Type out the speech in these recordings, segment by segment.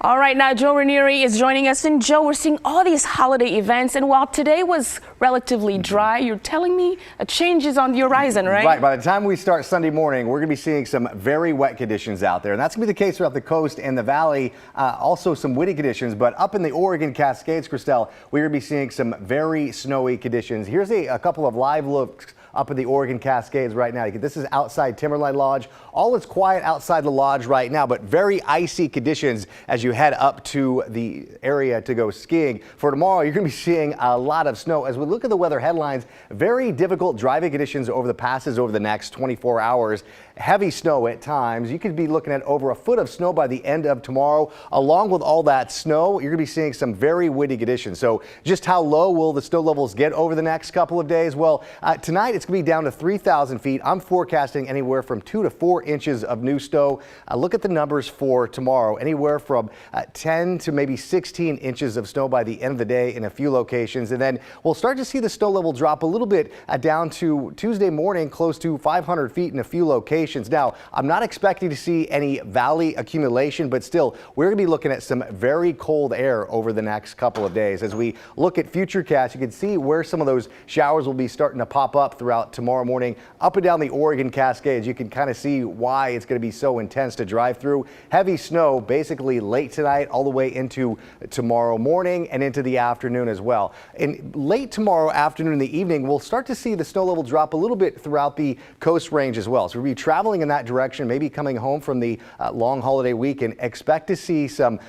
All right, now Joe Ranieri is joining us. And Joe, we're seeing all these holiday events. And while today was relatively dry, you're telling me a change is on the horizon, right? Right. By the time we start Sunday morning, we're going to be seeing some very wet conditions out there. And that's going to be the case throughout the coast and the valley. Also some windy conditions. But up in the Oregon Cascades, Christelle, we're going to be seeing some very snowy conditions. Here's a couple of live looks up in the Oregon Cascades right now. This is outside Timberline Lodge. All is quiet outside the lodge right now, but very icy conditions as you head up to the area to go skiing. For tomorrow, you're going to be seeing a lot of snow. As we look at the weather headlines, very difficult driving conditions over the passes over the next 24 hours. Heavy snow at times. You could be looking at over a foot of snow by the end of tomorrow. Along with all that snow, you're going to be seeing some very windy conditions. So just how low will the snow levels get over the next couple of days? Well, tonight it's going to be down to 3,000 feet. I'm forecasting anywhere from 2 to 4 inches of new snow. Look at the numbers for tomorrow. Anywhere from 10 to maybe 16 inches of snow by the end of the day in a few locations. And then we'll start to see the snow level drop a little bit down to Tuesday morning, close to 500 feet in a few locations. Now, I'm not expecting to see any valley accumulation, but still, we're going to be looking at some very cold air over the next couple of days. As we look at futurecasts, you can see where some of those showers will be starting to pop up throughout tomorrow morning. Up and down the Oregon Cascades, you can kind of see why it's going to be so intense to drive through. Heavy snow basically late tonight all the way into tomorrow morning and into the afternoon as well. And late tomorrow afternoon and the evening, we'll start to see the snow level drop a little bit throughout the coast range as well. So we'll be traveling in that direction, maybe coming home from the long holiday weekend. Expect to see some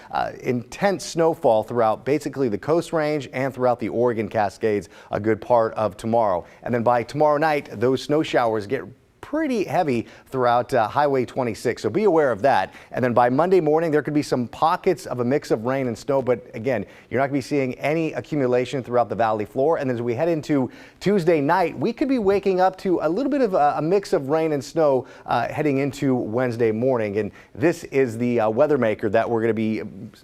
intense snowfall throughout basically the coast range and throughout the Oregon Cascades a good part of tomorrow. And then by tomorrow night, those snow showers get pretty heavy throughout Highway 26, so be aware of that. And then by Monday morning, there could be some pockets of a mix of rain and snow, but again, you're not going to be seeing any accumulation throughout the valley floor. And as we head into Tuesday night, we could be waking up to a little bit of a mix of rain and snow heading into Wednesday morning. And this is the weather maker that we're going to be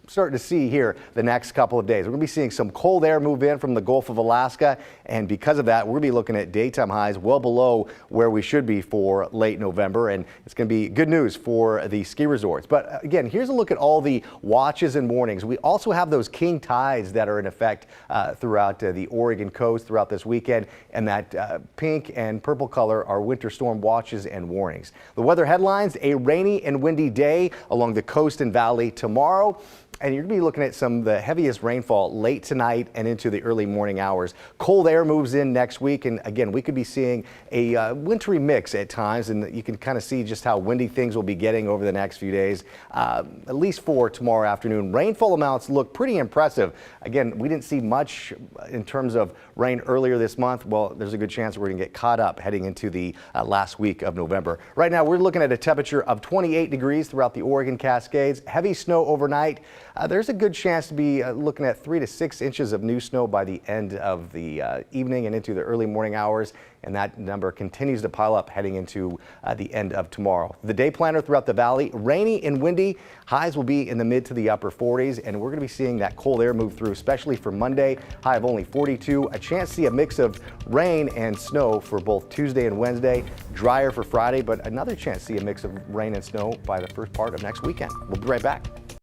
starting to see here the next couple of days. We're going to be seeing some cold air move in from the Gulf of Alaska, and because of that, we're going to be looking at daytime highs well below where we should be for late November, and it's going to be good news for the ski resorts. But again, here's a look at all the watches and warnings. We also have those king tides that are in effect throughout the Oregon coast throughout this weekend, and that pink and purple color are winter storm watches and warnings. The weather headlines: a rainy and windy day along the coast and valley tomorrow. And you're going to be looking at some of the heaviest rainfall late tonight and into the early morning hours. Cold air moves in next week. And again, we could be seeing a wintry mix at times. And you can kind of see just how windy things will be getting over the next few days, at least for tomorrow afternoon. Rainfall amounts look pretty impressive. Again, we didn't see much in terms of rain earlier this month. Well, there's a good chance we're going to get caught up heading into the last week of November. Right now, we're looking at a temperature of 28 degrees throughout the Oregon Cascades. Heavy snow overnight. There's a good chance to be looking at 3 to 6 inches of new snow by the end of the evening and into the early morning hours. And that number continues to pile up heading into the end of tomorrow. The day planner throughout the valley: rainy and windy. Highs will be in the mid to the upper 40s, and we're going to be seeing that cold air move through, especially for Monday. High of only 42. A chance to see a mix of rain and snow for both Tuesday and Wednesday. Drier for Friday, but another chance to see a mix of rain and snow by the first part of next weekend. We'll be right back.